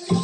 Well,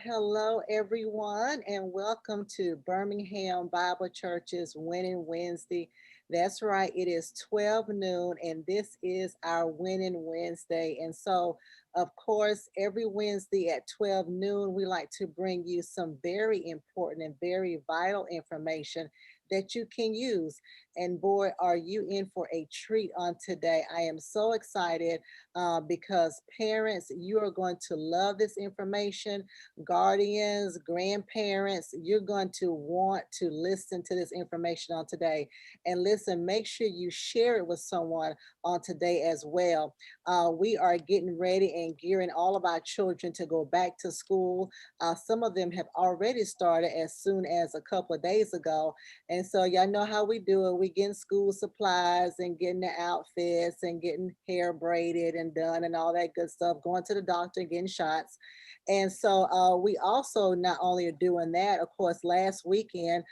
hello everyone, and welcome to Birmingham Bible Church's Winning Wednesday. That's right, it is 12 noon, and this is our Winning Wednesday. And so, of course, every Wednesday at 12 noon, we like to bring you some very important and very vital information that you can use. And boy, are you in for a treat on today. I am so excited because parents, you are going to love this information. Guardians, grandparents, you're going to want to listen to this information on today. And listen, make sure you share it with someone on today as well. We are getting ready and gearing all of our children to go back to school. Some of them have already started as soon as a couple of days ago. And so y'all know how we do it. We getting school supplies and getting the outfits and getting hair braided and done and all that good stuff, going to the doctor, getting shots. And so we also not only are doing that, of course, last weekend,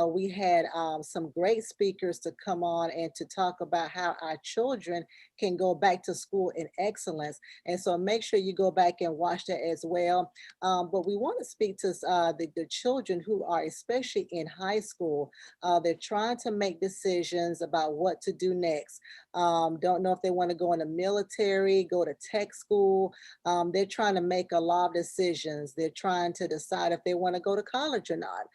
we had some great speakers to come on and to talk about how our children can go back to school in excellence. And so make sure you go back and watch that as well. But we want to speak to the children who are especially in high school. They're trying to make decisions about what to do next. Don't know if they want to go in the military, go to tech school. They're trying to make a lot of decisions. They're trying to decide if they want to go to college or not.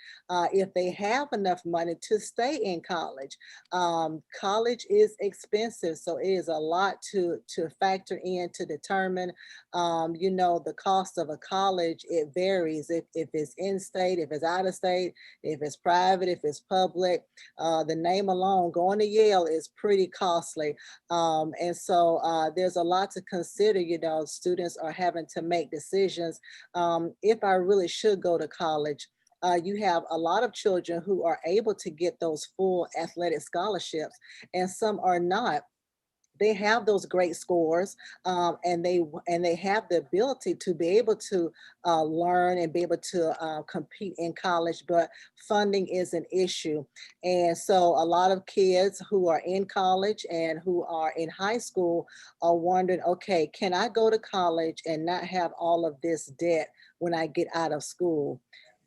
If they have enough money to stay in college. College is expensive, so it is a lot to factor in to determine. The cost of a college, it varies if it's in-state, if it's out of state, if it's private, if it's public. The name alone, going to Yale is pretty costly. And so there's a lot to consider. Students are having to make decisions. If I really should go to college, you have a lot of children who are able to get those full athletic scholarships, and some are not. They have those great scores, and they have the ability to be able to learn and be able to compete in college, but funding is an issue. And so a lot of kids who are in college and who are in high school are wondering, okay, can I go to college and not have all of this debt when I get out of school?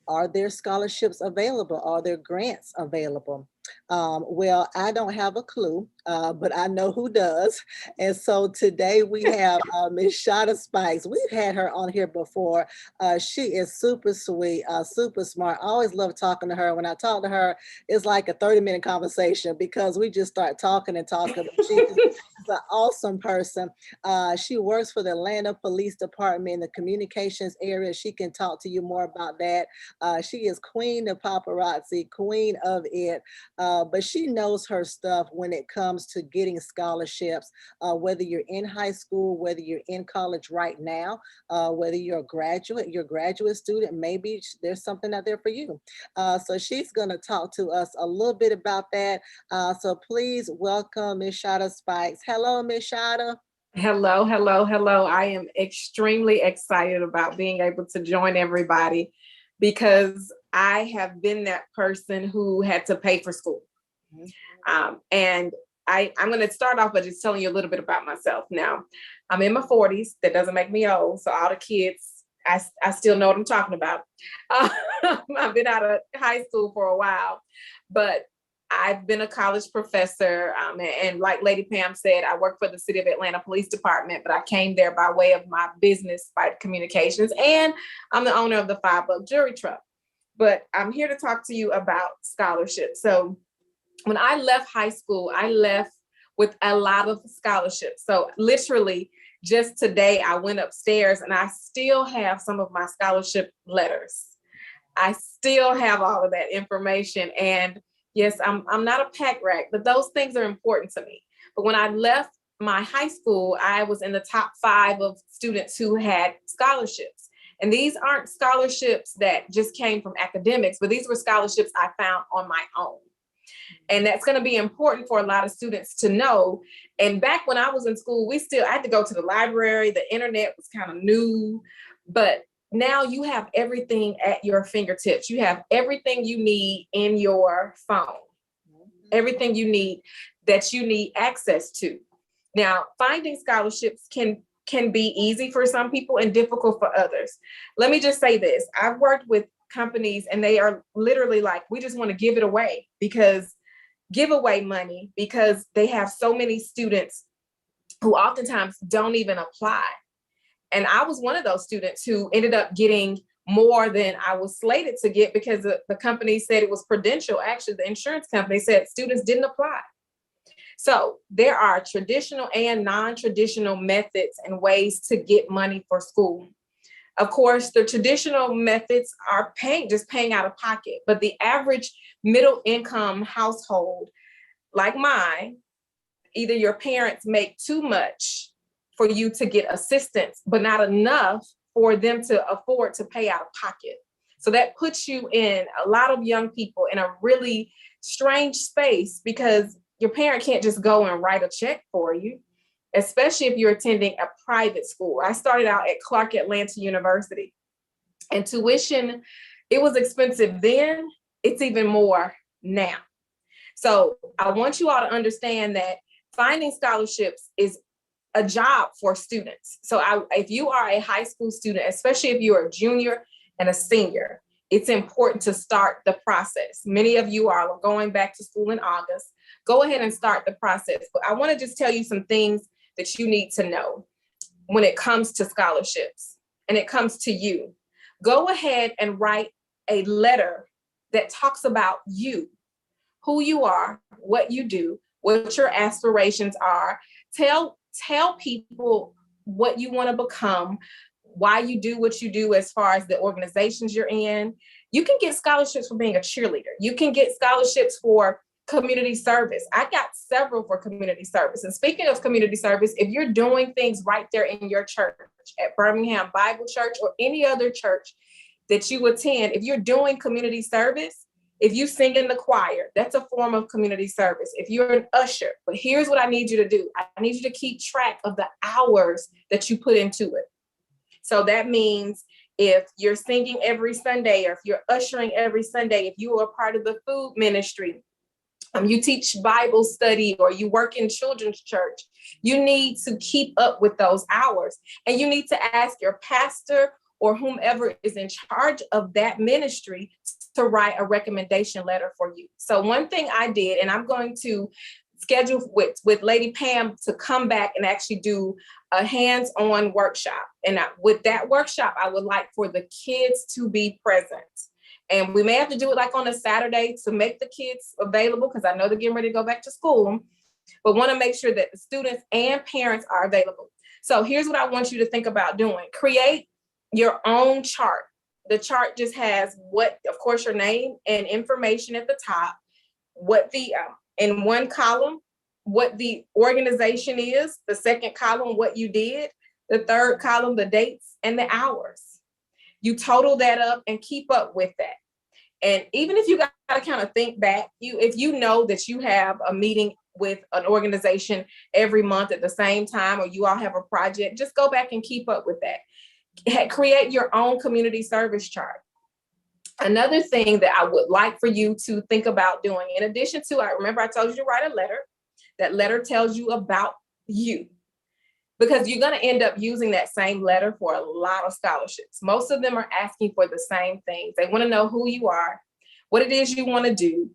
Are there scholarships available? Are there grants available? Well, I don't have a clue, but I know who does. And so today we have Miss Chata Spikes. We've had her on here before. She is super sweet, super smart. I always love talking to her. When I talk to her, it's like a 30-minute conversation because we just start talking and talking. She's an awesome person. She works for the Atlanta Police Department in the communications area. She can talk to you more about that. She is queen of paparazzi, queen of it. But she knows her stuff when it comes to getting scholarships, whether you're in high school, whether you're in college right now, whether you're a graduate student, maybe there's something out there for you. So she's going to talk to us a little bit about that. So please welcome Miss Chata Spikes. Hello, Miss Chata. Hello, hello, hello. I am extremely excited about being able to join everybody because I have been that person who had to pay for school. And I'm going to start off by just telling you a little bit about myself. Now, I'm in my 40s. That doesn't make me old. So all the kids, I still know what I'm talking about. I've been out of high school for a while, but I've been a college professor. And like Lady Pam said, I work for the City of Atlanta Police Department, but I came there by way of my business, Spike Communications, and I'm the owner of the 5 Buck Jury Truck. But I'm here to talk to you about scholarships. So when I left high school, I left with a lot of scholarships. So literally just today I went upstairs and I still have some of my scholarship letters. I still have all of that information. And yes, I'm not a pack rat, but those things are important to me. But when I left my high school, I was in the top 5 of students who had scholarships. And these aren't scholarships that just came from academics, but these were scholarships I found on my own. And that's going to be important for a lot of students to know. And back when I was in school, I had to go to the library. The internet was kind of new, but now you have everything at your fingertips. You have everything you need in your phone, everything you need that you need access to. Now, finding scholarships can be easy for some people and difficult for others. Let me just say this. I've worked with companies and they are literally like, we just want to give away money because they have so many students who oftentimes don't even apply. And I was one of those students who ended up getting more than I was slated to get because the company said it was prudential. Actually, the insurance company said students didn't apply. So there are traditional and non-traditional methods and ways to get money for school. Of course, the traditional methods are just paying out of pocket, but the average middle income household like mine, either your parents make too much for you to get assistance, but not enough for them to afford to pay out of pocket. So that puts you in a lot of young people in a really strange space because your parent can't just go and write a check for you, especially if you're attending a private school. I started out at Clark Atlanta University, and tuition, it was expensive then, it's even more now. So I want you all to understand that finding scholarships is a job for students. So if you are a high school student, especially if you're a junior and a senior, it's important to start the process. Many of you are going back to school in August. Go ahead and start the process. But I want to just tell you some things that you need to know when it comes to scholarships and it comes to you. Go ahead and write a letter that talks about you, who you are, what you do, what your aspirations are. Tell people what you want to become, why you do what you do as far as the organizations you're in. You can get scholarships for being a cheerleader. You can get scholarships for community service. I got several for community service. And speaking of community service, if you're doing things right there in your church, at Birmingham Bible Church or any other church that you attend, if you're doing community service, if you sing in the choir, that's a form of community service. If you're an usher, but here's what I need you to do. I need you to keep track of the hours that you put into it. So that means if you're singing every Sunday, or if you're ushering every Sunday, if you are part of the food ministry, you teach Bible study, or you work in children's church, you need to keep up with those hours. And you need to ask your pastor or whomever is in charge of that ministry to write a recommendation letter for you. So one thing I did, and I'm going to schedule with Lady Pam to come back and actually do a hands-on workshop. And with that workshop, I would like for the kids to be present. And we may have to do it like on a Saturday to make the kids available, because I know they're getting ready to go back to school, but want to make sure that the students and parents are available. So here's what I want you to think about doing. Create your own chart. The chart just has of course, your name and information at the top, in one column, what the organization is, the second column, what you did, the third column, the dates and the hours. You total that up and keep up with that. And even if you got to kind of think back, if you know that you have a meeting with an organization every month at the same time, or you all have a project, just go back and keep up with that. Create your own community service chart. Another thing that I would like for you to think about doing, in addition to, I told you to write a letter. That letter tells you about you, because you're going to end up using that same letter for a lot of scholarships. Most of them are asking for the same things. They want to know who you are, what it is you want to do,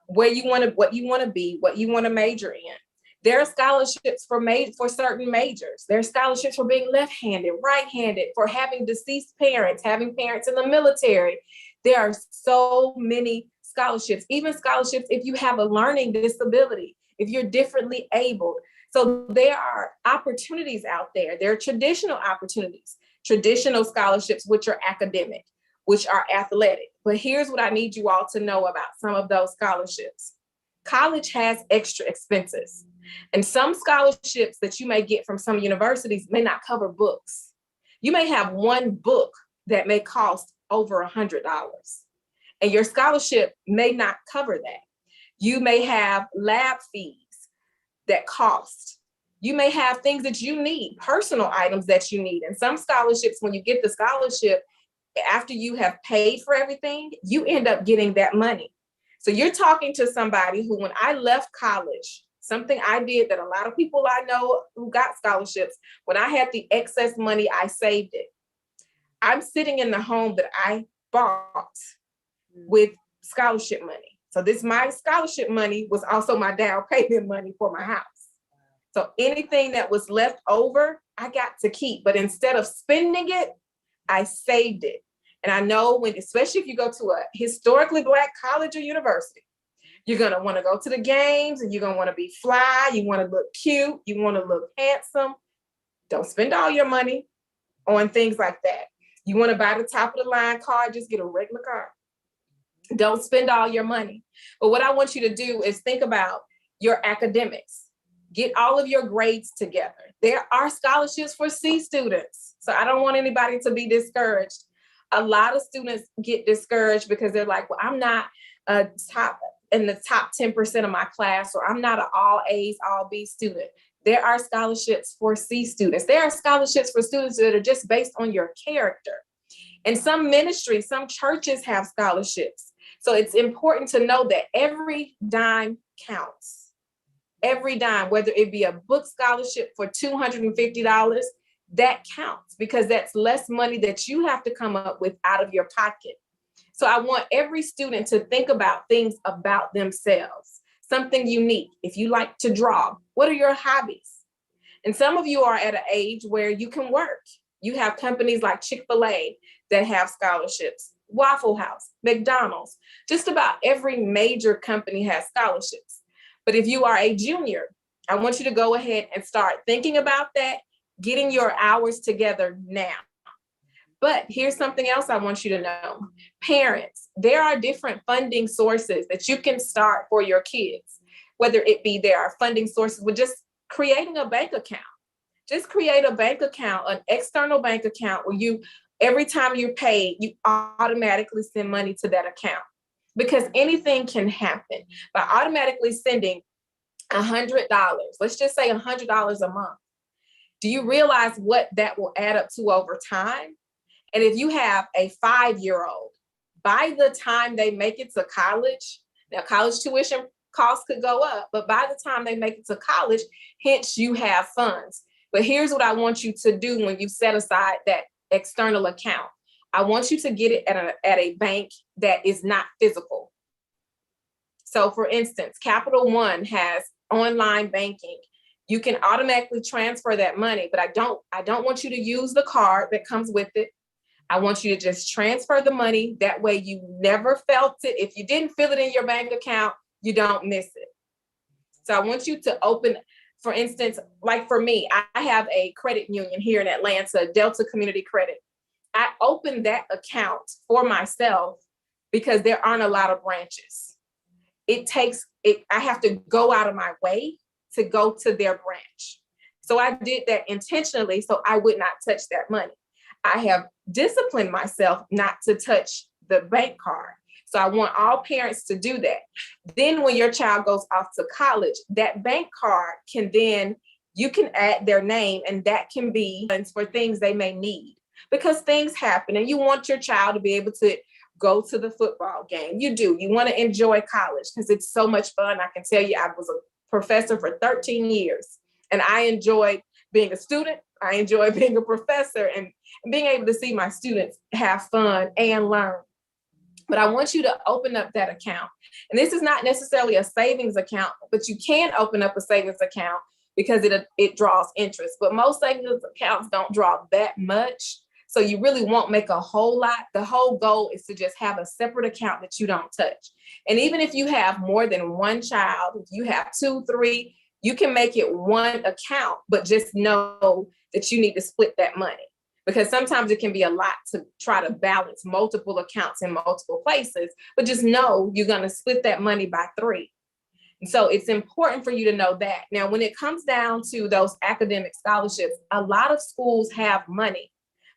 what you want to be, what you want to major in. There are scholarships for certain majors. There are scholarships for being left-handed, right-handed, for having deceased parents, having parents in the military. There are so many scholarships, even scholarships if you have a learning disability. if you're differently abled. So there are opportunities out there. There are traditional opportunities, traditional scholarships, which are academic, which are athletic. But here's what I need you all to know about some of those scholarships. College has extra expenses. And some scholarships that you may get from some universities may not cover books. You may have one book that may cost over $100, and your scholarship may not cover that. You may have lab fees that cost. You may have things that you need, personal items that you need. And some scholarships, when you get the scholarship, after you have paid for everything, you end up getting that money. So you're talking to somebody who, when I left college, something I did that a lot of people I know who got scholarships, when I had the excess money, I saved it. I'm sitting in the home that I bought with scholarship money. So my scholarship money was also my down payment money for my house. So anything that was left over, I got to keep. But instead of spending it, I saved it. And I know especially if you go to a historically Black college or university, you're going to want to go to the games and you're going to want to be fly. You want to look cute. You want to look handsome. Don't spend all your money on things like that. You want to buy the top of the line car, just get a regular car. Don't spend all your money. But what I want you to do is think about your academics. Get all of your grades together. There are scholarships for C students. So I don't want anybody to be discouraged. A lot of students get discouraged because they're like, well, I'm not in the top 10% of my class, or I'm not an all A's, all B student. There are scholarships for C students. There are scholarships for students that are just based on your character. And some ministries, some churches have scholarships. So it's important to know that every dime counts. Every dime, whether it be a book scholarship for $250, that counts, because that's less money that you have to come up with out of your pocket. So I want every student to think about things about themselves, something unique. If you like to draw, what are your hobbies? And some of you are at an age where you can work. You have companies like Chick-fil-A that have scholarships, Waffle House, McDonald's, just about every major company has scholarships. But if you are a junior, I want you to go ahead and start thinking about that, getting your hours together now. But here's something else I want you to know. Parents, there are different funding sources that you can start for your kids, whether it be there are funding sources with just creating a bank account. Just create a bank account, an external bank account where every time you're paid, you automatically send money to that account, because anything can happen. By automatically sending $100, let's just say $100 a month, do you realize what that will add up to over time? And if you have a 5-year-old, by the time they make it to college, now college tuition costs could go up, but by the time they make it to college, hence you have funds. But here's what I want you to do when you set aside that external account. I want you to get it at a bank that is not physical. So for instance, Capital One has online banking. You can automatically transfer that money, but I don't want you to use the card that comes with it. I want you to just transfer the money. That way you never felt it. If you didn't feel it in your bank account, you don't miss it. So I want you to open, for instance, like for me, I have a credit union here in Atlanta, Delta Community Credit. I opened that account for myself because there aren't a lot of branches. I have to go out of my way to go to their branch. So I did that intentionally so I would not touch that money. I have disciplined myself not to touch the bank card. So I want all parents to do that. Then when your child goes off to college, that bank card you can add their name, and that can be for things they may need, because things happen and you want your child to be able to go to the football game. You want to enjoy college because it's so much fun. I can tell you, I was a professor for 13 years and I enjoyed being a student. I enjoy being a professor and being able to see my students have fun and learn. But I want you to open up that account. And this is not necessarily a savings account, but you can open up a savings account because it draws interest. But most savings accounts don't draw that much. So you really won't make a whole lot. The whole goal is to just have a separate account that you don't touch. And even if you have more than one child, if you have 2, 3, you can make it one account, but just know that you need to split that money, because sometimes it can be a lot to try to balance multiple accounts in multiple places, but just know you're going to split that money by 3. So it's important for you to know that. Now, when it comes down to those academic scholarships, a lot of schools have money,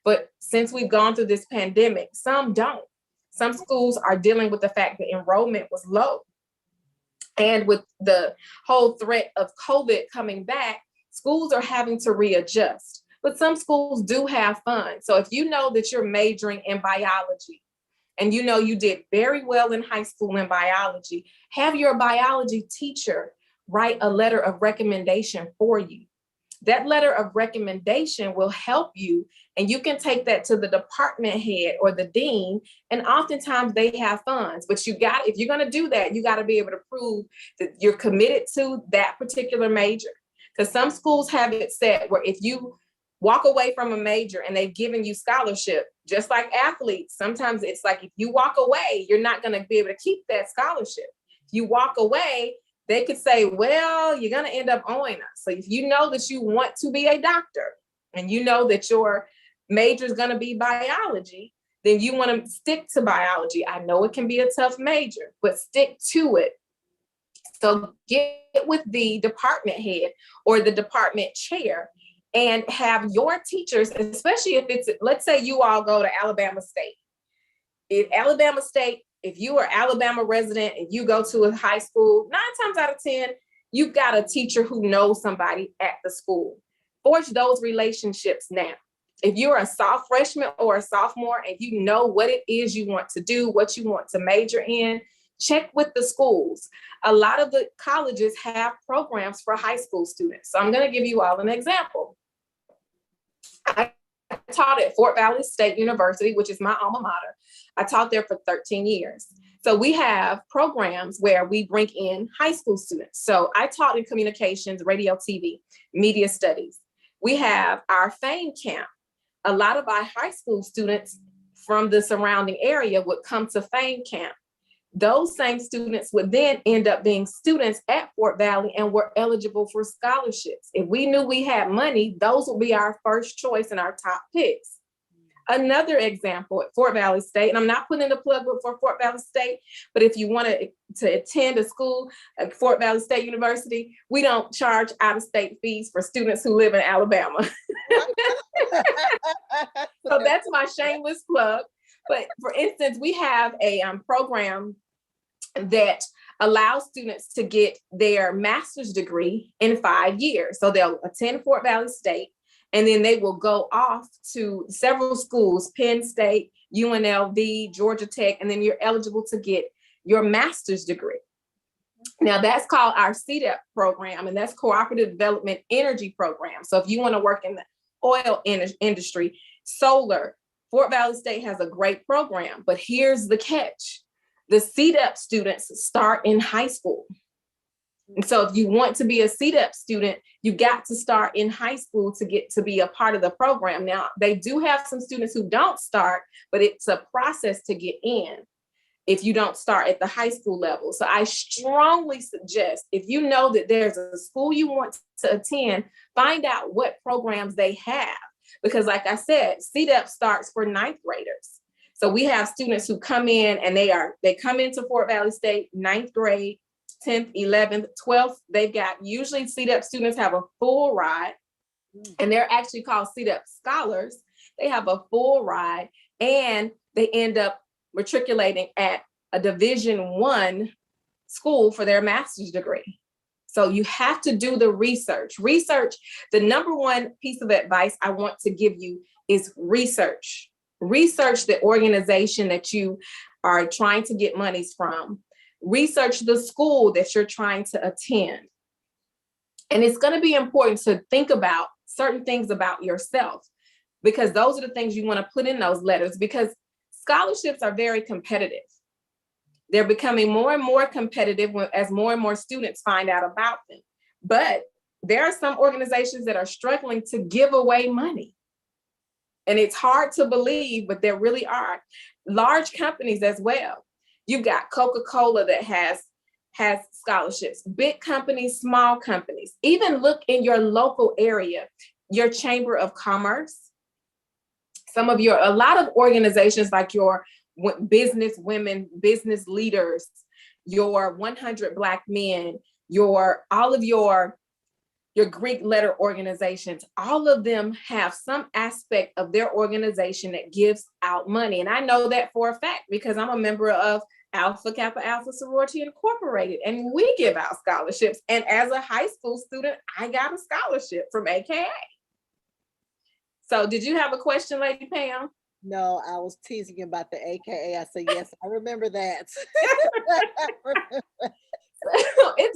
but since we've gone through this pandemic, some don't. Some schools are dealing with the fact that enrollment was low. And with the whole threat of COVID coming back, schools are having to readjust. But some schools do have funds. So if you know that you're majoring in biology and you know you did very well in high school in biology, have your biology teacher write a letter of recommendation for you. That letter of recommendation will help you, and you can take that to the department head or the dean, and oftentimes they have funds. But if you're going to do that, you got to be able to prove that you're committed to that particular major. Because some schools have it set where if you walk away from a major and they've given you scholarship, just like athletes, sometimes it's like if you walk away, you're not going to be able to keep that scholarship. If you walk away, they could say, well, you're going to end up owing us. So if you know that you want to be a doctor and you know that your major is going to be biology, then you want to stick to biology. I know it can be a tough major, but stick to it. So get with the department head or the department chair and have your teachers, especially if it's, let's say you all go to Alabama State. If you are Alabama resident and you go to a high school, 9 times out of 10, you've got a teacher who knows somebody at the school. Forge those relationships now. If you're a freshman or a sophomore and you know what it is you want to do, what you want to major in, check with the schools. A lot of the colleges have programs for high school students. So I'm going to give you all an example. I taught at Fort Valley State University, which is my alma mater. I taught there for 13 years. So we have programs where we bring in high school students. So I taught in communications, radio, TV, media studies. We have our FAME camp. A lot of our high school students from the surrounding area would come to FAME camp. Those same students would then end up being students at Fort Valley and were eligible for scholarships. If we knew we had money, those would be our first choice and our top picks. Another example at Fort Valley State, and I'm not putting in a plug for Fort Valley State, but if you want to attend a school at Fort Valley State University, we don't charge out-of-state fees for students who live in Alabama. So that's my shameless plug. But for instance, we have a program that allows students to get their master's degree in 5 years. So they'll attend Fort Valley State, and then they will go off to several schools, Penn State, UNLV, Georgia Tech, and then you're eligible to get your master's degree. Now that's called our CDEP program, and that's Cooperative Development Energy Program. So if you want to work in the oil industry, solar, Fort Valley State has a great program, but here's the catch. The CDEP students start in high school. And so if you want to be a CDEP student, you got to start in high school to get to be a part of the program. Now, they do have some students who don't start, but it's a process to get in if you don't start at the high school level. So I strongly suggest, if you know that there's a school you want to attend, find out what programs they have. Because like I said, CDEP starts for 9th graders. So we have students who come in and they come into Fort Valley State, 9th grade, 10th, 11th, 12th. They've got, usually CDEP students have a full ride, and they're actually called CDEP scholars. They have a full ride, and they end up matriculating at a Division I school for their master's degree. So you have to do the research. Research, the number one piece of advice I want to give you is research. Research the organization that you are trying to get monies from. Research the school that you're trying to attend. And it's going to be important to think about certain things about yourself, because those are the things you want to put in those letters, because scholarships are very competitive. They're becoming more and more competitive as more and more students find out about them. But there are some organizations that are struggling to give away money. And it's hard to believe, but there really are large companies as well. You've got Coca-Cola that has scholarships, big companies, small companies. Even look in your local area, your Chamber of Commerce, a lot of organizations like your business women, business leaders, your 100 Black men, all of your Greek letter organizations, all of them have some aspect of their organization that gives out money. And I know that for a fact because I'm a member of Alpha Kappa Alpha Sorority Incorporated, and we give out scholarships. And as a high school student, I got a scholarship from AKA. So did you have a question, Lady Pam? No, I was teasing about the AKA. I said, yes, I remember that.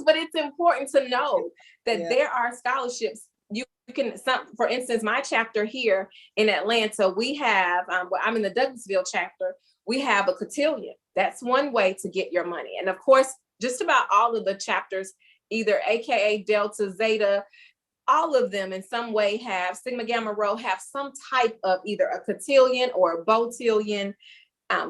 But it's important to know that Yeah. there are scholarships. You can, for instance, my chapter here in Atlanta, we have, I'm in the Douglasville chapter, we have a cotillion. That's one way to get your money. And of course, just about all of the chapters, either AKA, Delta, Zeta, all of them in some way have, Sigma Gamma Rho have some type of either a cotillion or a botillion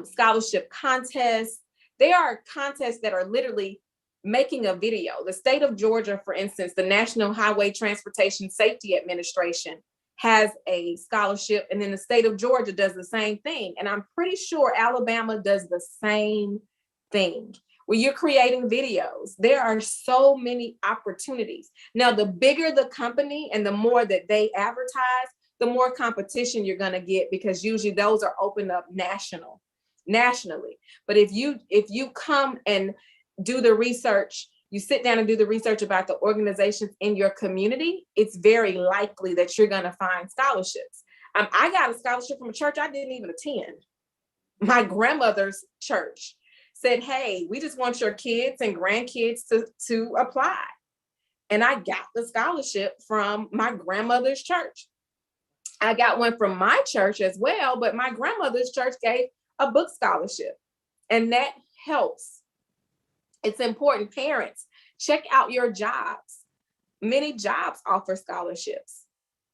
scholarship contest. They are contests that are literally making a video. The state of Georgia, for instance, the National Highway Transportation Safety Administration has a scholarship, and then the state of Georgia does the same thing. And I'm pretty sure Alabama does the same thing. When you're creating videos, there are so many opportunities. Now, the bigger the company and the more that they advertise, the more competition you're going to get, because usually those are opened up nationally. But if you come and do the research, you sit down and do the research about the organizations in your community, it's very likely that you're going to find scholarships. I got a scholarship from a church I didn't even attend. My grandmother's church said, hey, we just want your kids and grandkids to apply. And I got the scholarship from my grandmother's church. I got one from my church as well, but my grandmother's church gave a book scholarship, and that helps. It's important. Parents, check out your jobs. Many jobs offer scholarships.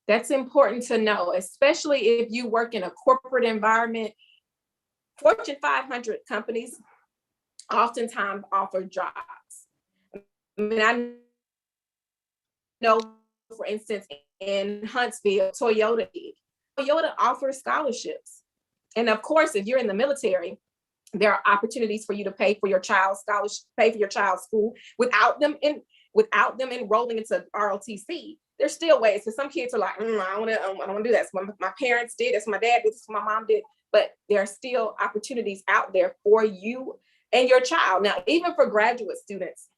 That's important to know, especially if you work in a corporate environment. Fortune 500 companies oftentimes offer jobs. I mean, I know, for instance, in Huntsville, Toyota offers scholarships. And of course, if you're in the military, there are opportunities for you to pay for your child's scholarship, pay for your child's school without them enrolling into ROTC. There's still ways, because some kids are like, I don't want to do that. So my parents did, that's what my dad did, that's what my mom did. But there are still opportunities out there for you and your child. Now, even for graduate students,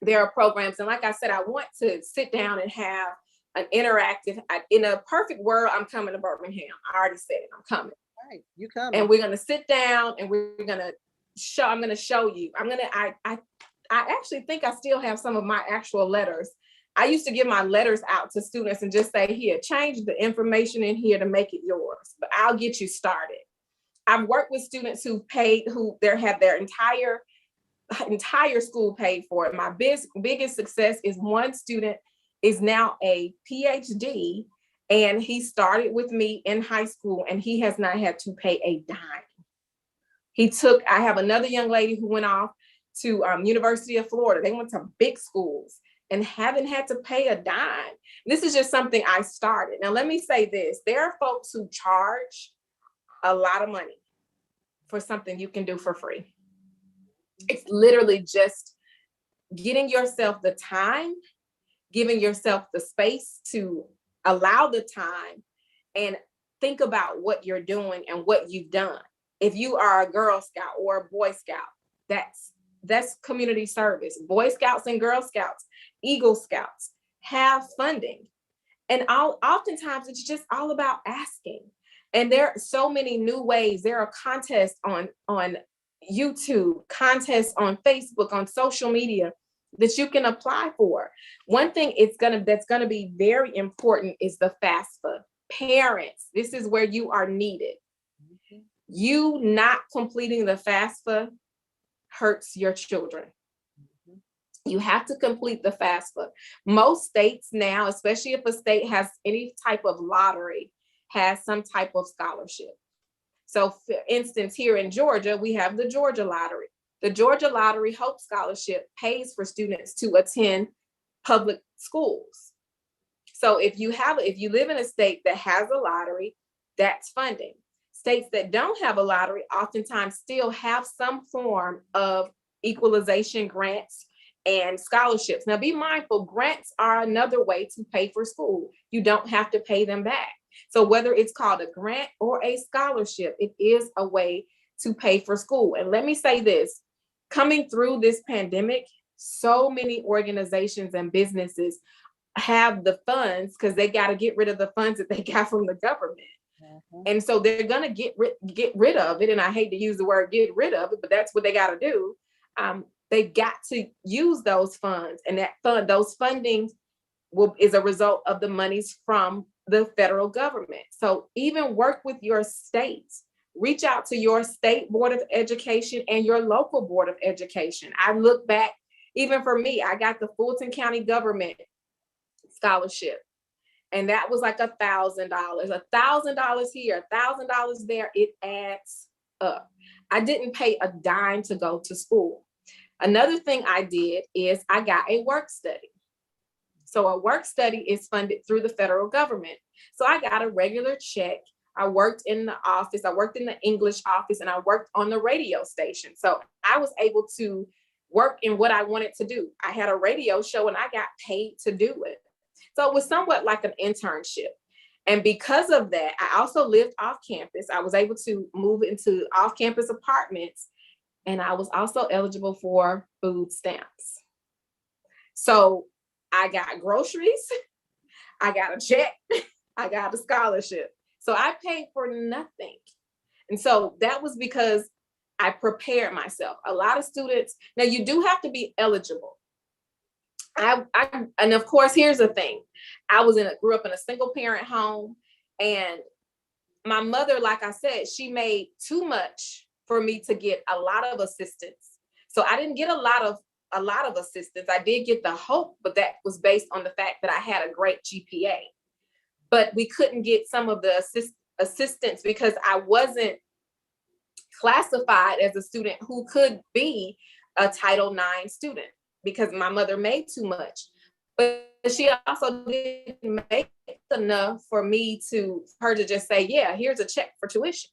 there are programs. And like I said, I want to sit down and have an interactive, in a perfect world, I'm coming to Birmingham. I already said it, I'm coming. Right, you coming. And we're going to sit down and I'm going to show you. I actually think I still have some of my actual letters. I used to give my letters out to students and just say, here, change the information in here to make it yours, but I'll get you started. I've worked with students who have their entire school paid for it. My biggest success is one student is now a PhD, and he started with me in high school, and he has not had to pay a dime. I have another young lady who went off to University of Florida. They went to big schools and haven't had to pay a dime. This is just something I started. Now, let me say this. There are folks who charge a lot of money for something you can do for free. It's literally just getting yourself the time, giving yourself the space to allow the time and think about what you're doing and what you've done. If you are a Girl Scout or a Boy Scout, that's community service. Boy Scouts and Girl Scouts, Eagle Scouts have funding. And oftentimes it's just all about asking. And there are so many new ways. There are contests on YouTube, contests on Facebook, on social media that you can apply for. One thing that's gonna be very important is the FAFSA. Parents, this is where you are needed. Mm-hmm. You not completing the FAFSA hurts your children. Mm-hmm. You have to complete the FAFSA. Most states now, especially if a state has any type of lottery, has some type of scholarship. So for instance, here in Georgia, we have the Georgia Lottery. The Georgia Lottery Hope Scholarship pays for students to attend public schools. So if you live in a state that has a lottery, that's funding. States that don't have a lottery oftentimes still have some form of equalization grants and scholarships. Now be mindful, grants are another way to pay for school. You don't have to pay them back. So whether it's called a grant or a scholarship, it is a way to pay for school. And let me say this, coming through this pandemic, so many organizations and businesses have the funds because they got to get rid of the funds that they got from the government. Mm-hmm. And so they're going to get rid of it. And I hate to use the word get rid of it, but that's what they got to do. They got to use those funds, and those funding is a result of the monies from the federal government. So even work with your states, reach out to your state board of education and your local board of education. I look back, even for me, I got the Fulton County government scholarship. And that was like $1,000, $1,000 here, $1,000 there. It adds up. I didn't pay a dime to go to school. Another thing I did is I got a work study. So a work study is funded through the federal government. So I got a regular check. I worked in the office. I worked in the English office, and I worked on the radio station. So I was able to work in what I wanted to do. I had a radio show and I got paid to do it. So it was somewhat like an internship. And because of that, I also lived off campus. I was able to move into off-campus apartments, and I was also eligible for food stamps. So I got groceries, I got a check, I got a scholarship. So I paid for nothing. And so that was because I prepared myself. A lot of students, now you do have to be eligible. And of course, here's the thing. I grew up in a single parent home, and my mother, like I said, she made too much for me to get a lot of assistance. So I didn't get a lot of assistance. I did get the hope, but that was based on the fact that I had a great GPA. But we couldn't get some of the assistance because I wasn't classified as a student who could be a Title IX student, because my mother made too much. But she also didn't make enough for her to just say, yeah, here's a check for tuition.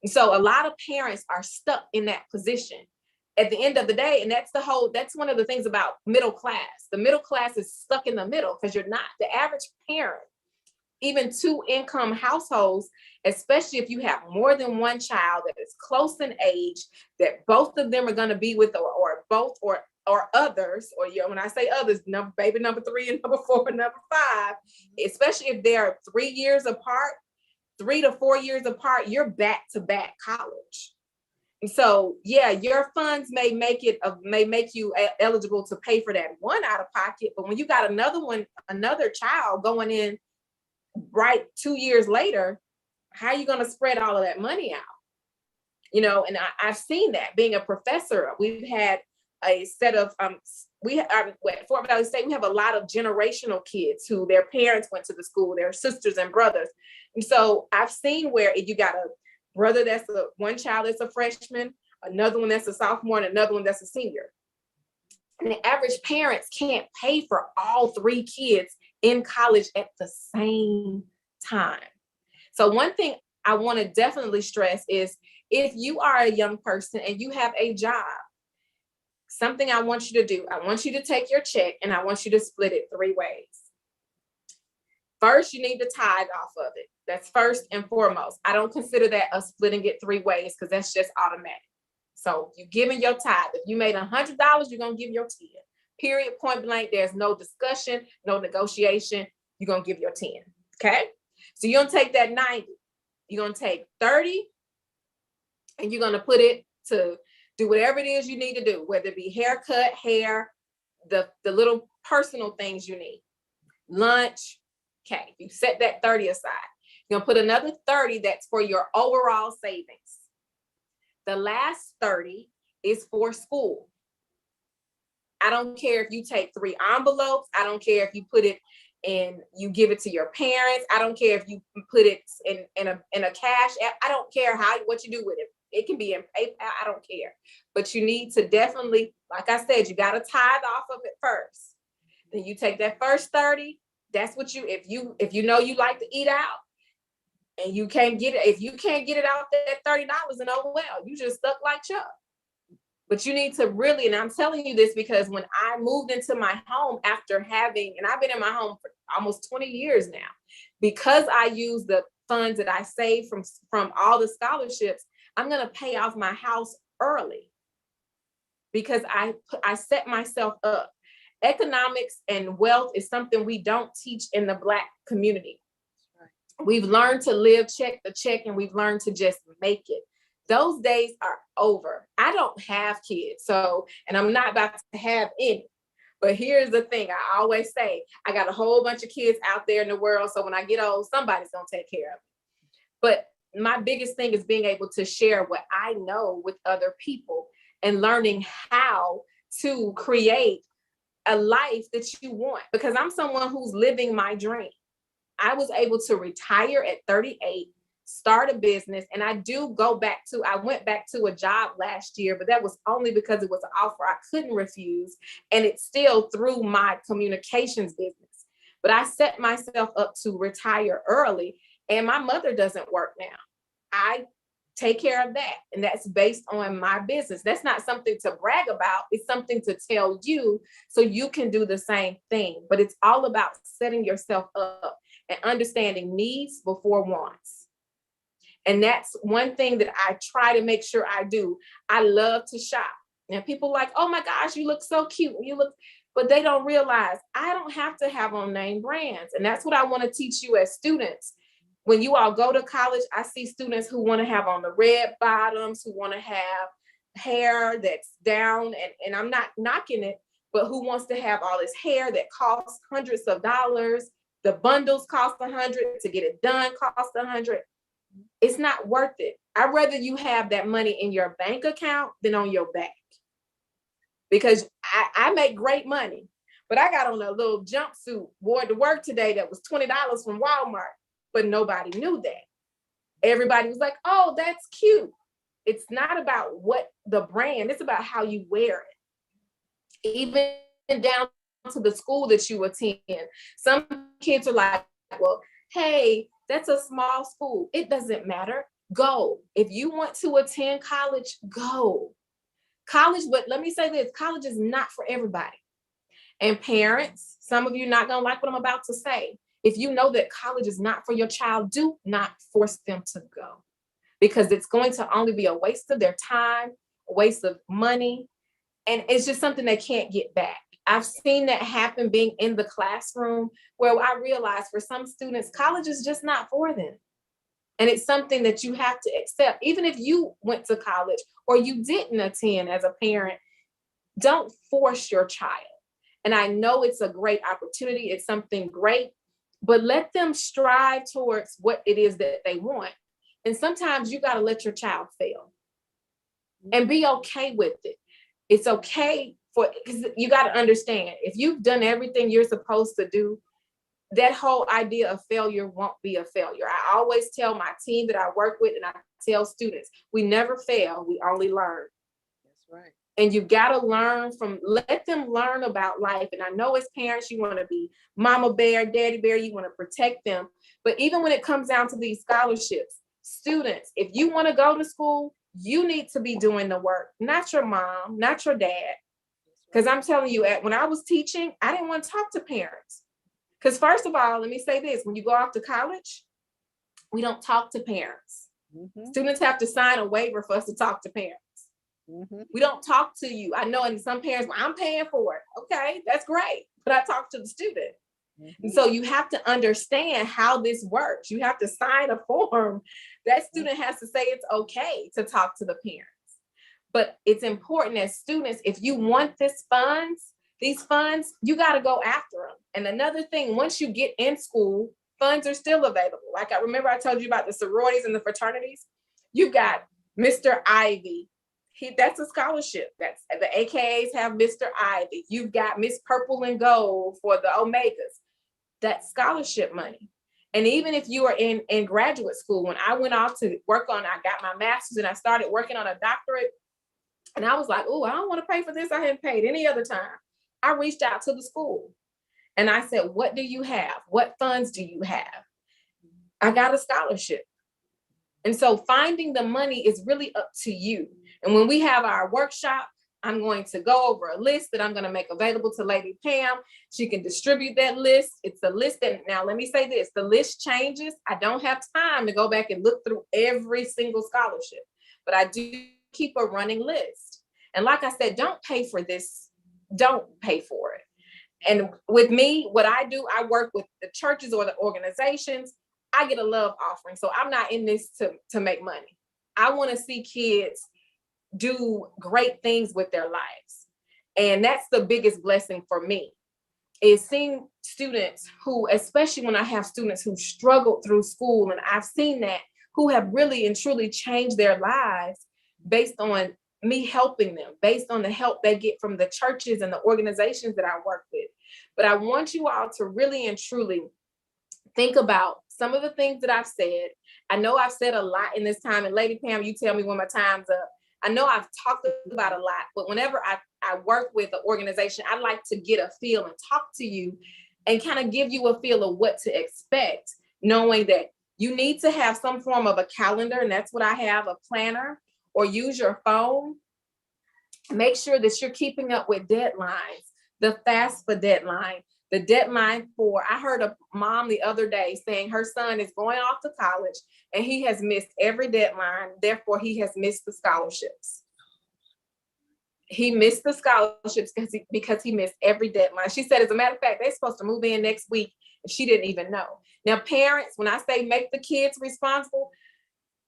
And so a lot of parents are stuck in that position at the end of the day. And that's one of the things about middle class. The middle class is stuck in the middle because you're not the average parent. Even two income households, especially if you have more than one child that is close in age, that both of them are going to be with, or both or others, or when I say others, baby number 3 and number 4 and number 5, especially if they're 3 years apart, 3 to 4 years apart, you're back to back college. And so, yeah, your funds may make you eligible to pay for that one out of pocket, but when you got another child going in right 2 years later, how are you going to spread all of that money out? And I've seen that being a professor. We've had a set of at Fort Valley State, we have a lot of generational kids who their parents went to the school, their sisters and brothers. And so I've seen where you got a brother one child that's a freshman, another one that's a sophomore, and another one that's a senior. And the average parents can't pay for all 3 kids in college at the same time. So one thing I want to definitely stress is, if you are a young person and you have a job, something I want you to do, I want you to take your check and I want you to split it 3 ways. First, you need to tithe off of it. That's first and foremost. I don't consider that a splitting it 3 ways because that's just automatic. So you're giving your tithe. If you made $100, you're going to give your 10. Period, point blank. There's no discussion, no negotiation. You're going to give your 10. Okay? So you're going to take that 90. You're going to take 30 and you're going to put it to do whatever it is you need to do, whether it be haircut, hair, the little personal things you need. Lunch. Okay, you set that 30 aside. You're going to put another 30 that's for your overall savings. The last 30 is for school. I don't care if you take 3 envelopes. I don't care if you put it and you give it to your parents. I don't care if you put it in a cash app. I don't care what you do with it. It can be in PayPal. I don't care. But you need to definitely, like I said, you got to tithe off of it first. Then you take that first 30. That's what if you know you like to eat out and you can't get it, if you can't get it out that $30, and oh well, you just stuck like Chuck. But you need to really, and I'm telling you this because when I moved into my home after having, and I've been in my home for almost 20 years now, because I use the funds that I saved from all the scholarships, I'm going to pay off my house early because I set myself up. Economics and wealth is something we don't teach in the Black community. We've learned to live check to check, and we've learned to just make it. Those days are over. I don't have kids, and I'm not about to have any. But here's the thing, I always say, I got a whole bunch of kids out there in the world, so when I get old, somebody's gonna take care of me. But my biggest thing is being able to share what I know with other people and learning how to create a life that you want, because I'm someone who's living my dream. I was able to retire at 38, start a business, and I went back to a job last year, but that was only because it was an offer I couldn't refuse, and it's still through my communications business. But I set myself up to retire early, and my mother doesn't work now. I take care of that, and that's based on my business. That's not something to brag about. It's something to tell you so you can do the same thing. But it's all about setting yourself up and understanding needs before wants. And that's one thing that I try to make sure I do. I love to shop. And people like, oh my gosh, you look so cute. But they don't realize I don't have to have on name brands. And that's what I want to teach you as students. When you all go to college, I see students who want to have on the red bottoms, who want to have hair that's down, and I'm not knocking it, but who wants to have all this hair that costs hundreds of dollars. The bundles cost $100, to get it done cost $100. It's not worth it. I'd rather you have that money in your bank account than on your back. Because I make great money, but I got on a little jumpsuit, wore to work today that was $20 from Walmart, but nobody knew that. Everybody was like, oh, that's cute. It's not about what the brand, it's about how you wear it. Even down to the school that you attend. Some kids are like, well, hey, that's a small school. It doesn't matter. Go. If you want to attend college, go. College, but let me say this, college is not for everybody. And parents, some of you are not going to like what I'm about to say. If you know that college is not for your child, do not force them to go, because it's going to only be a waste of their time, a waste of money, and it's just something they can't get back. I've seen that happen being in the classroom, where I realize for some students, college is just not for them. And it's something that you have to accept. Even if you went to college or you didn't attend as a parent, don't force your child. And I know it's a great opportunity. It's something great, but let them strive towards what it is that they want. And sometimes you got to let your child fail and be okay with it. It's okay because you got to understand, if you've done everything you're supposed to do, that whole idea of failure won't be a failure. I always tell my team that I work with, and I tell students, we never fail, we only learn. That's right. And you got to let them learn about life. And I know as parents, you want to be mama bear, daddy bear, you want to protect them. But even when it comes down to these scholarships, students, if you want to go to school, you need to be doing the work, not your mom, not your dad. Because I'm telling you, when I was teaching, I didn't want to talk to parents. Because first of all, let me say this, when you go off to college, we don't talk to parents. Mm-hmm. Students have to sign a waiver for us to talk to parents. Mm-hmm. We don't talk to you. I know, and some parents, well, I'm paying for it. Okay, that's great. But I talk to the student. Mm-hmm. And so you have to understand how this works. You have to sign a form. That student has to say it's okay to talk to the parents. But it's important as students, if you want these funds, you got to go after them. And another thing, once you get in school, funds are still available. Like I remember I told you about the sororities and the fraternities. You got Mr. Ivy. That's a scholarship. That's the AKAs have Mr. Ivy. You've got Miss Purple and Gold for the Omegas. that scholarship money. And even if you are in graduate school, when I went off to work on, I got my master's and I started working on a doctorate, and I was like, oh, I don't want to pay for this. I hadn't paid any other time. I reached out to the school and I said, what do you have? What funds do you have? I got a scholarship. And so finding the money is really up to you. And when we have our workshop, I'm going to go over a list that I'm going to make available to Lady Pam. She can distribute that list. It's a list that, now let me say this, the list changes. I don't have time to go back and look through every single scholarship, but I do keep a running list. And like I said, don't pay for this. Don't pay for it. And with me, what I do, I work with the churches or the organizations. I get a love offering. So I'm not in this to make money. I want to see kids do great things with their lives. And that's the biggest blessing for me, is seeing students who, especially when I have students who struggled through school, and I've seen that, who have really and truly changed their lives based on me helping them, based on the help they get from the churches and the organizations that I work with. But I want you all to really and truly think about some of the things that I've said. I know I've said a lot in this time, and Lady Pam, you tell me when my time's up. I know I've talked about a lot, but whenever I work with an organization, I like to get a feel and talk to you and kind of give you a feel of what to expect, knowing that you need to have some form of a calendar, and that's what I have, a planner, or use your phone. Make sure that you're keeping up with deadlines, the FAFSA deadline, the deadline for, I heard a mom the other day saying her son is going off to college and he has missed every deadline. Therefore, he has missed the scholarships. He missed the scholarships because he missed every deadline. She said, as a matter of fact, they're supposed to move in next week, and she didn't even know. Now, parents, when I say make the kids responsible,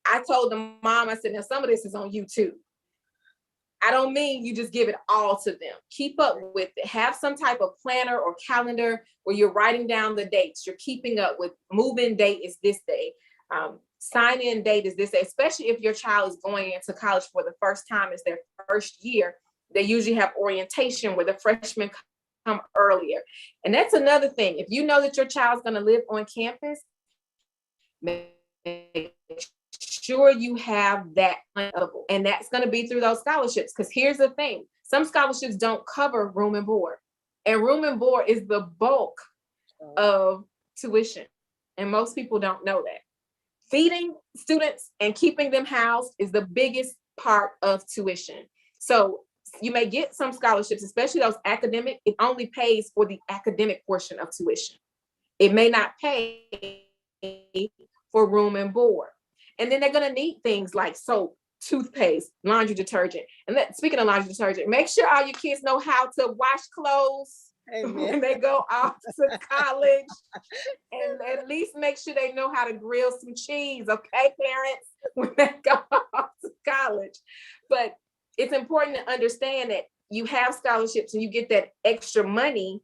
I told the mom, I said, now some of this is on YouTube. I don't mean you just give it all to them. Keep up with it. Have some type of planner or calendar where you're writing down the dates. You're keeping up with move-in date is this day. Sign-in date is this day, especially if your child is going into college for the first time. It's their first year. They usually have orientation where the freshmen come earlier. And that's another thing. If you know that your child's going to live on campus, make sure you have that available. And that's going to be through those scholarships. Because here's the thing. Some scholarships don't cover room and board. And room and board is the bulk of tuition. And most people don't know that. Feeding students and keeping them housed is the biggest part of tuition. So you may get some scholarships, especially those academic. It only pays for the academic portion of tuition. It may not pay for room and board. And then they're going to need things like soap, toothpaste, laundry detergent. And speaking of laundry detergent, make sure all your kids know how to wash clothes. Amen. When they go off to college, and at least make sure they know how to grill some cheese, okay, parents, when they go off to college. But it's important to understand that you have scholarships and you get that extra money,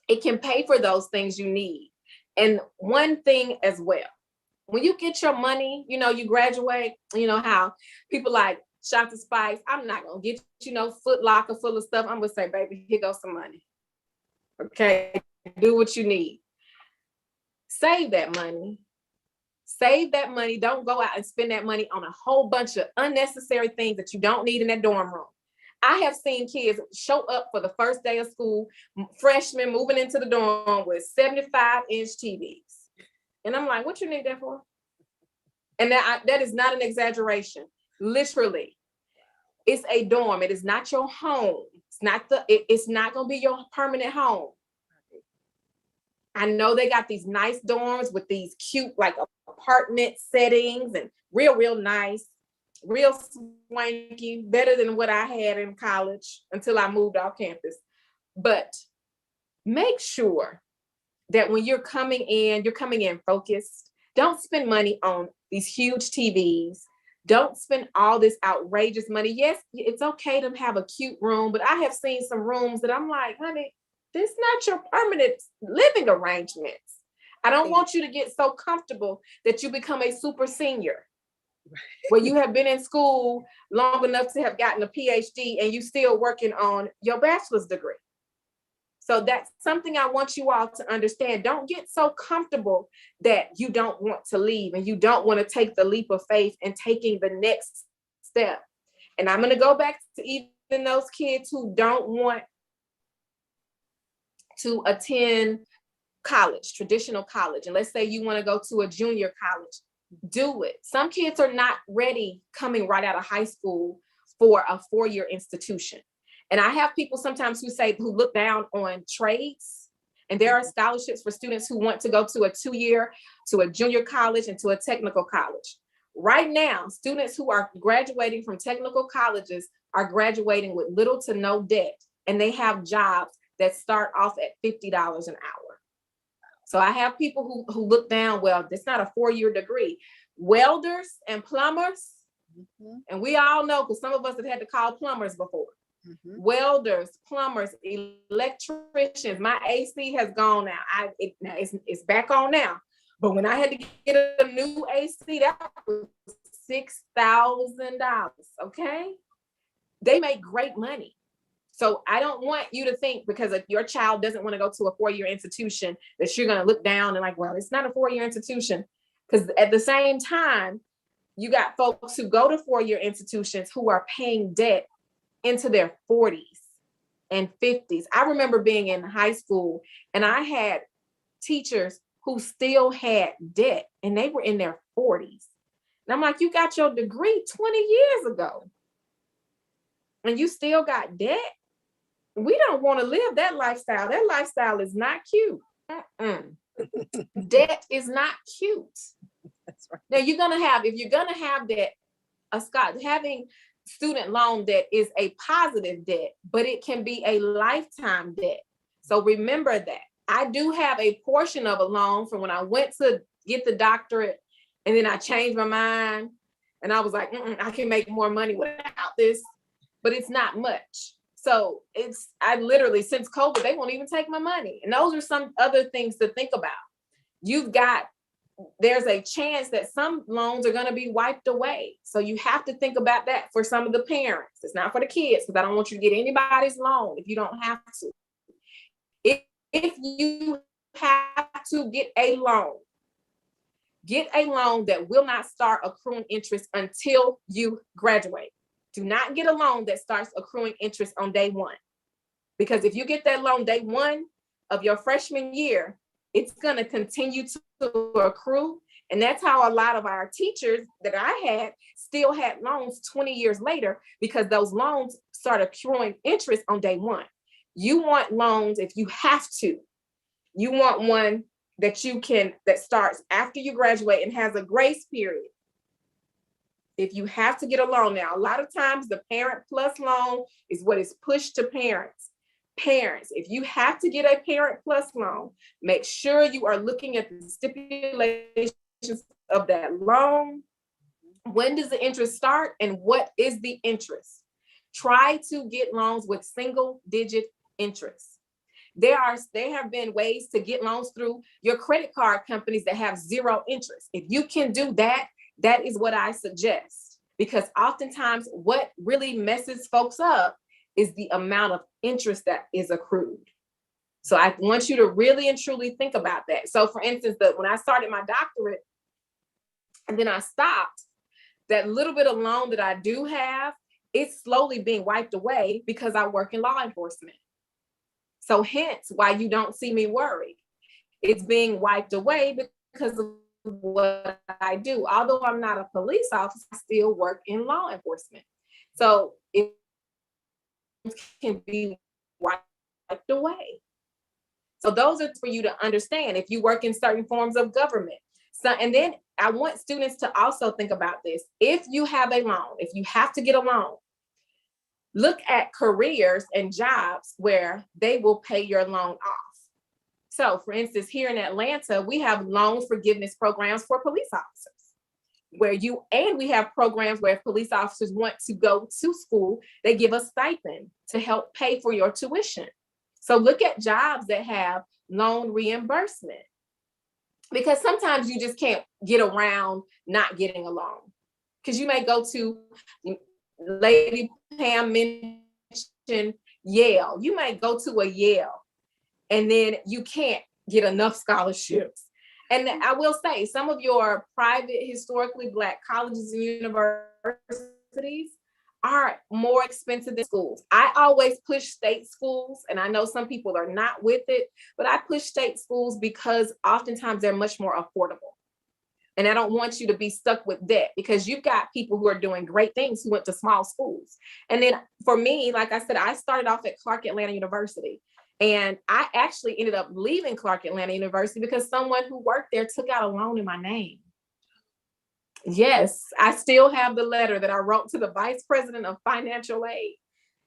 it can pay for those things you need. And one thing as well, when you get your money, you graduate, how people like Chata Spice, I'm not going to get, Foot Locker full of stuff. I'm going to say, baby, here goes some money. Okay, do what you need. Save that money. Save that money. Don't go out and spend that money on a whole bunch of unnecessary things that you don't need in that dorm room. I have seen kids show up for the first day of school, freshmen moving into the dorm with 75-inch TVs. And I'm like, what you need that for? And that is not an exaggeration. Literally, it's a dorm. It is not your home. It's not going to be your permanent home. I know they got these nice dorms with these cute like apartment settings and real nice, real swanky, better than what I had in college until I moved off campus. But make sure that when you're coming in focused. Don't spend money on these huge TVs. Don't spend all this outrageous money. Yes, it's okay to have a cute room, but I have seen some rooms that I'm like, honey, this is not your permanent living arrangements. I don't want you to get so comfortable that you become a super senior, where you have been in school long enough to have gotten a PhD and you still working on your bachelor's degree. So that's something I want you all to understand. Don't get so comfortable that you don't want to leave and you don't want to take the leap of faith and taking the next step. And I'm going to go back to even those kids who don't want to attend college, traditional college. And let's say you want to go to a junior college, do it. Some kids are not ready coming right out of high school for a 4-year institution. And I have people sometimes who look down on trades, and there are scholarships for students who want to go to a 2-year, to a junior college and to a technical college. Right now, students who are graduating from technical colleges are graduating with little to no debt, and they have jobs that start off at $50 an hour. So I have people who look down, well, it's not a 4-year degree. Welders and plumbers, and we all know, because some of us have had to call plumbers before. Welders, plumbers, electricians. My AC has gone now. It's back on now. But when I had to get a new AC, that was $6,000. Okay, they make great money. So I don't want you to think because if your child doesn't want to go to a 4-year institution that you're going to look down and like, well, it's not a 4-year institution. Because at the same time, you got folks who go to 4-year institutions who are paying debt into their 40s and 50s. I remember being in high school and I had teachers who still had debt and they were in their 40s. And I'm like, you got your degree 20 years ago and you still got debt? We don't want to live that lifestyle. That lifestyle is not cute. Debt is not cute. That's right. Now if you're gonna have debt, having student loan debt is a positive debt, but it can be a lifetime debt. So remember that. I do have a portion of a loan from when I went to get the doctorate, and then I changed my mind, and I was like, I can make more money without this, but it's not much. So I literally, since COVID, they won't even take my money. And those are some other things to think about. There's a chance that some loans are going to be wiped away. So you have to think about that for some of the parents. It's not for the kids, because I don't want you to get anybody's loan if you don't have to. If you have to get a loan that will not start accruing interest until you graduate. Do not get a loan that starts accruing interest on day one. Because if you get that loan day one of your freshman year, it's going to continue to accrue. And that's how a lot of our teachers that I had still had loans 20 years later, because those loans start accruing interest on day one. You want loans, if you have to, you want one that starts after you graduate and has a grace period. If you have to get a loan now, a lot of times the Parent Plus loan is what is pushed to parents. Parents, if you have to get a Parent Plus loan, make sure you are looking at the stipulations of that loan. When does the interest start and what is the interest? Try to get loans with single-digit interest. There have been ways to get loans through your credit card companies that have zero interest. If you can do that, that is what I suggest, because oftentimes what really messes folks up is the amount of interest that is accrued. So I want you to really and truly think about that. So for instance, when I started my doctorate and then I stopped, that little bit of loan that I do have, it's slowly being wiped away because I work in law enforcement. So hence why you don't see me worry. It's being wiped away because of what I do. Although I'm not a police officer, I still work in law enforcement. So it can be wiped away. So those are for you to understand if you work in certain forms of government. So, and then I want students to also think about this. If you have a loan, if you have to get a loan, look at careers and jobs where they will pay your loan off. So for instance, here in Atlanta, we have loan forgiveness programs for police officers, we have programs where if police officers want to go to school, they give a stipend to help pay for your tuition. So look at jobs that have loan reimbursement, because sometimes you just can't get around not getting a loan. Because you may go to, Lady Pam mentioned Yale. You might go to a Yale and then you can't get enough scholarships. And I will say, some of your private, historically Black colleges and universities are more expensive than schools. I always push state schools, and I know some people are not with it, but I push state schools because oftentimes they're much more affordable. And I don't want you to be stuck with debt, because you've got people who are doing great things who went to small schools. And then for me, like I said, I started off at Clark Atlanta University. And I actually ended up leaving Clark Atlanta University because someone who worked there took out a loan in my name. Yes, I still have the letter that I wrote to the vice president of financial aid.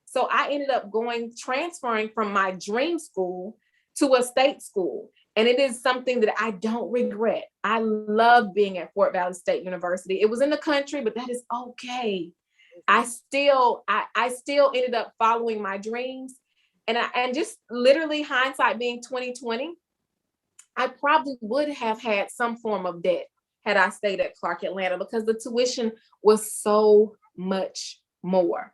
So I ended up transferring from my dream school to a state school. And it is something that I don't regret. I love being at Fort Valley State University. It was in the country, but that is okay. I still ended up following my dreams. And just literally hindsight being 2020, I probably would have had some form of debt had I stayed at Clark Atlanta, because the tuition was so much more.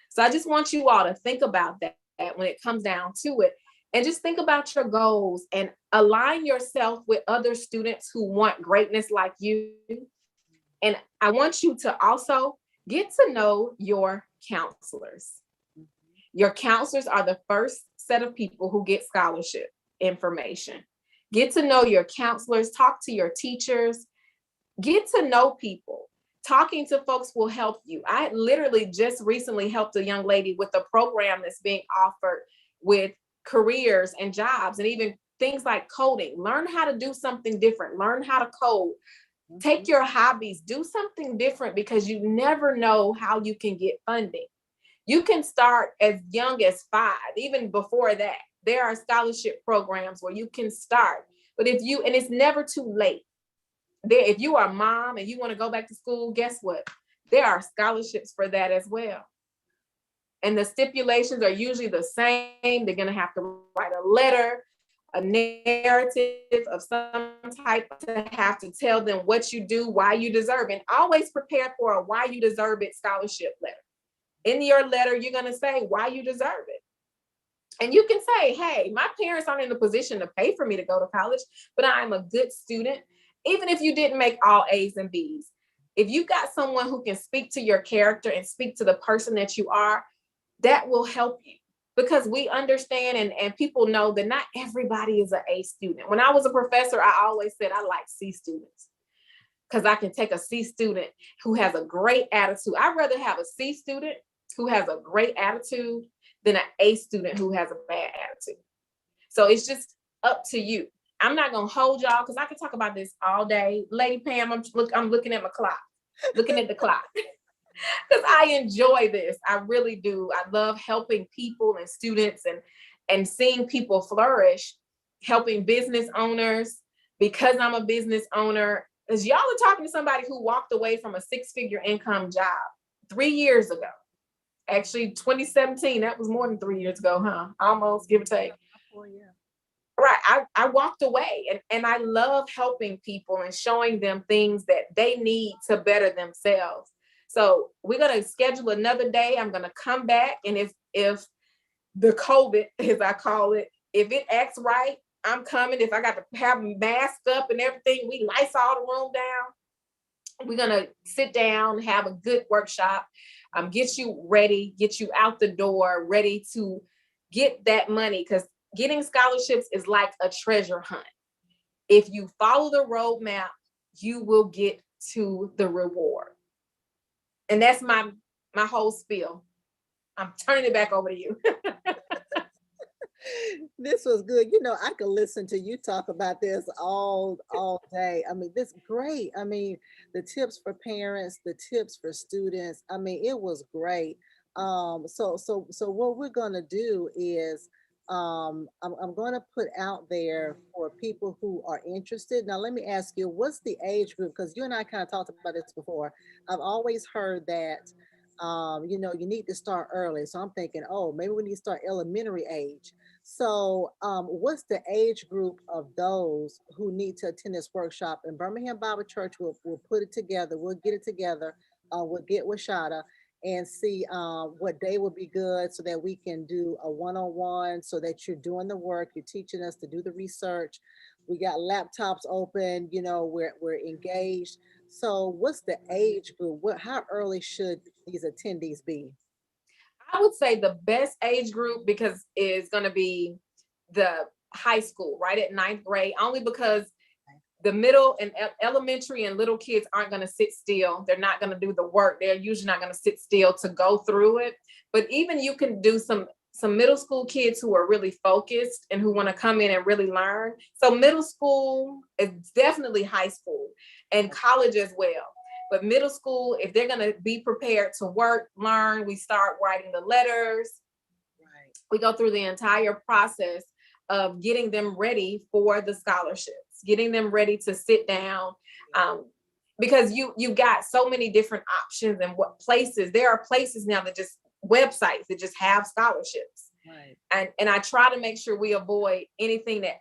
So I just want you all to think about that when it comes down to it. And just think about your goals and align yourself with other students who want greatness like you. And I want you to also get to know your counselors. Your counselors are the first set of people who get scholarship information. Get to know your counselors, talk to your teachers, get to know people. Talking to folks will help you. I literally just recently helped a young lady with a program that's being offered with careers and jobs, and even things like coding. Learn how to do something different. Learn how to code. Take your hobbies, do something different, because you never know how you can get funding. You can start as young as 5, even before that. There are scholarship programs where you can start. But and it's never too late. If you are a mom and you want to go back to school, guess what? There are scholarships for that as well. And the stipulations are usually the same. They're going to have to write a letter, a narrative of some type, to have to tell them what you do, why you deserve it. And always prepare for a why you deserve it scholarship letter. In your letter, you're going to say why you deserve it. And you can say, hey, my parents aren't in a position to pay for me to go to college, but I'm a good student. Even if you didn't make all A's and B's, if you got someone who can speak to your character and speak to the person that you are, that will help you. Because we understand, and people know that not everybody is an A student. When I was a professor, I always said I like C students, because I can take a C student who has a great attitude. I'd rather have a C student who has a great attitude than an A student who has a bad attitude. So it's just up to you. I'm not gonna hold y'all, because I can talk about this all day. Lady Pam, I'm looking at my clock, looking at the clock, because I enjoy this. I really do. I love helping people and students, and seeing people flourish, helping business owners, because I'm a business owner. Because y'all are talking to somebody who walked away from a 6-figure income job 3 years ago. Actually, 2017, that was more than 3 years ago, huh? Almost, give or take. Oh, yeah. Right. I walked away, and I love helping people and showing them things that they need to better themselves. So we're gonna schedule another day. I'm gonna come back, and if the COVID, as I call it, if it acts right, I'm coming. If I got to have masked up and everything, we lights all the room down. We're gonna sit down, have a good workshop, get you ready, get you out the door, ready to get that money, because getting scholarships is like a treasure hunt. If you follow the roadmap, you will get to the reward. And that's my whole spiel. I'm turning it back over to you. This was good. I could listen to you talk about this all day. I mean, this great. I mean, the tips for parents, the tips for students. I mean, it was great. So what we're gonna do is, I'm gonna put out there for people who are interested. Now, let me ask you, what's the age group? Because you and I kind of talked about this before. I've always heard that, you need to start early. So I'm thinking, oh, maybe we need to start elementary age. So, what's the age group of those who need to attend this workshop? And Birmingham Bible Church will put it together. We'll get it together. We'll get with Shada, and see what day would be good so that we can do a one-on-one, so that you're doing the work, you're teaching us to do the research. We got laptops open, we're engaged. So what's the age group? How early should these attendees be? I would say the best age group because is going to be the high school, right at ninth grade, only because the middle and elementary and little kids aren't going to sit still. They're not going to do the work. They're usually not going to sit still to go through it. But even you can do some middle school kids who are really focused and who want to come in and really learn. So middle school is definitely high school and college as well. But middle school, if they're going to be prepared to work, learn, we start writing the letters. Right. We go through the entire process of getting them ready for the scholarships, getting them ready to sit down. Because you've got so many different options and what places. There are places now that just websites that just have scholarships. Right. And I try to make sure we avoid anything that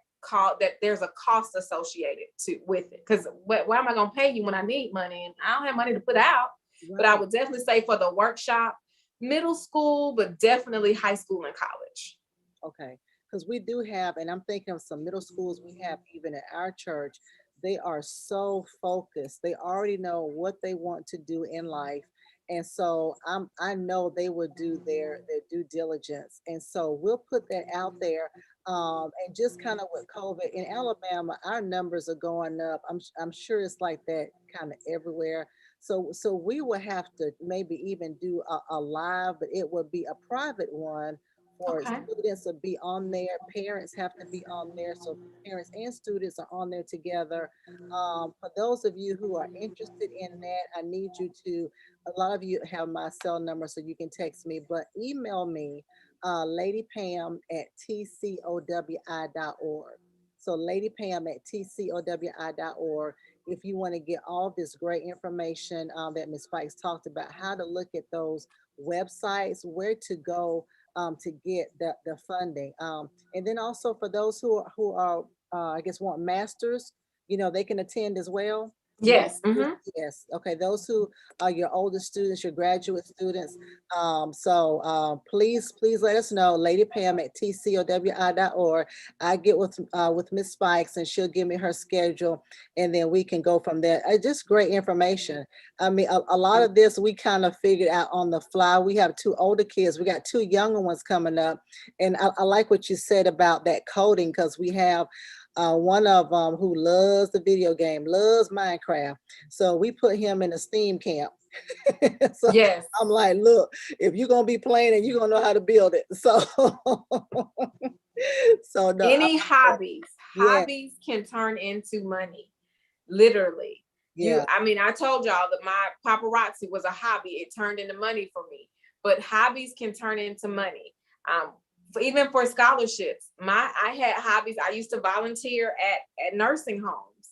there's a cost associated to with it. Because why am I going to pay you when I need money and I don't have money to put out? Right. But I would definitely say for the workshop, middle school, but definitely high school and college. Okay. Because we do have, and I'm thinking of some middle schools we have even at our church. They are so focused. They already know what they want to do in life. And so I know they will do their due diligence. And so we'll put that out there. And just kind of with COVID in Alabama, our numbers are going up. I'm sure it's like that kind of everywhere. So we will have to maybe even do a live, but it would be a private one for Okay. students to be on there. Parents have to be on there. So parents and students are on there together. For those of you who are interested in that, I need you to, a lot of you have my cell number, so you can text me, but email me, Lady Pam at tcowi.org. So Lady Pam at tcowi.org. If you want to get all this great information that Ms. Spikes talked about, how to look at those websites, where to go to get the funding. And then also for those who are I guess want masters, they can attend as well. Yes. Mm-hmm. Yes. Okay. Those who are your older students, your graduate students. Please let us know, Lady Pam at tcowi.org. I get with Miss Spikes and she'll give me her schedule, and then we can go from there. Just great information. I mean, a lot of this we kind of figured out on the fly. We have two older kids. We got two younger ones coming up. And I like what you said about that coding, because we have one of them who loves the video game, loves Minecraft. So we put him in a STEAM camp. So Yes. I'm like, look, if you're going to be playing and you're going to know how to build it. So, so no, Any hobbies, yeah, can turn into money. Literally. yeah, I mean, I told y'all that my paparazzi was a hobby. It turned into money for me. But hobbies can turn into money. Even for scholarships, I had hobbies. I used to volunteer at nursing homes.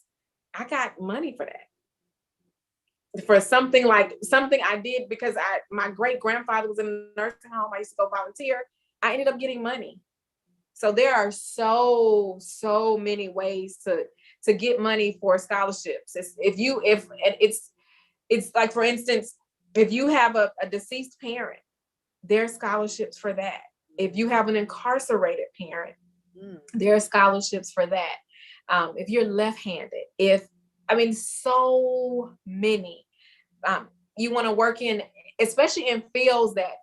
I got money for that. For something I did because my great grandfather was in a nursing home. I used to go volunteer. I ended up getting money. So there are so many ways to get money for scholarships. It's like, for instance, if you have a deceased parent, there's scholarships for that. If you have an incarcerated parent, there are scholarships for that. If you're left-handed, so many. You want to work in, especially in fields that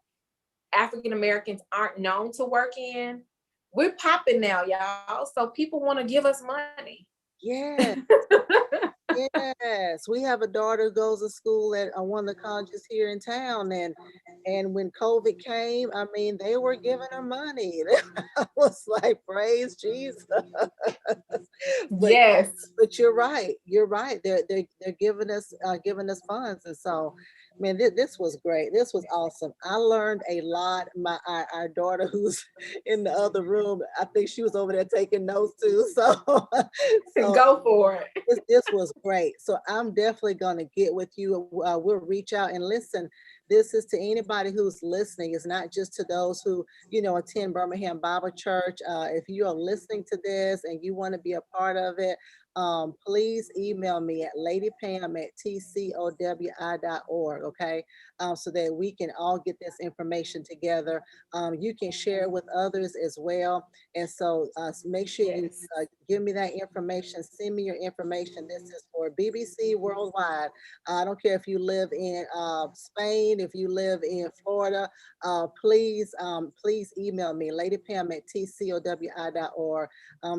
African Americans aren't known to work in. We're popping now, y'all. So people want to give us money. yeah. Yes, we have a daughter who goes to school at one of the colleges here in town, and when COVID came, I mean, they were giving her money. I was like, praise Jesus. But Yes. but you're right. You're right. They're giving us funds, and so, man, this was great. This was awesome. I learned a lot. Our daughter, who's in the other room, I think she was over there taking notes too. So so Go for it. this was great. So I'm definitely going to get with you. We'll reach out and listen. This is to anybody who's listening. It's not just to those who, attend Birmingham Bible Church. If you are listening to this and you want to be a part of it, please email me at ladypam@tcowi.org, okay? So that we can all get this information together. You can share it with others as well. And so make sure you Yes. give me that information. Send me your information. This is for BBC Worldwide. I don't care if you live in Spain, if you live in Florida, please email me, ladypam@tcowi.org,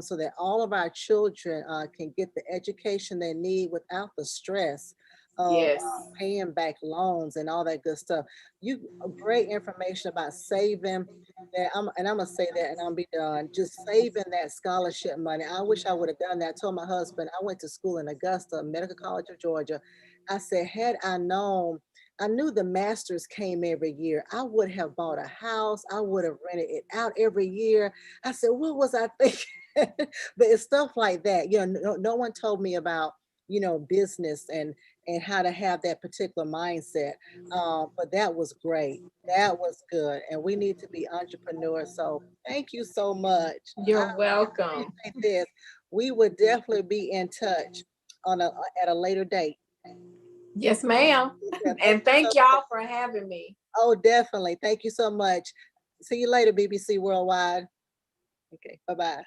so that all of our children can get the education they need without the stress of Yes. paying back loans and all that good stuff. You great information about saving that. I'm gonna say that, and I'm gonna be done. Just saving that scholarship money. I wish I would have done that. I told my husband I went to school in Augusta, Medical College of Georgia. I said, had I known, I knew the masters came every year. I would have bought a house. I would have rented it out every year. I said, what was I thinking? But it's stuff like that. No one told me about, business and how to have that particular mindset. But that was great. That was good. And we need to be entrepreneurs. So thank you so much. I You're welcome. appreciate this. We would definitely be in touch on at a later date. Yes, ma'am. Yeah, thank And you so thank much. y'all for having me. Oh, definitely. Thank you so much. See you later, BBC Worldwide. Okay, bye bye.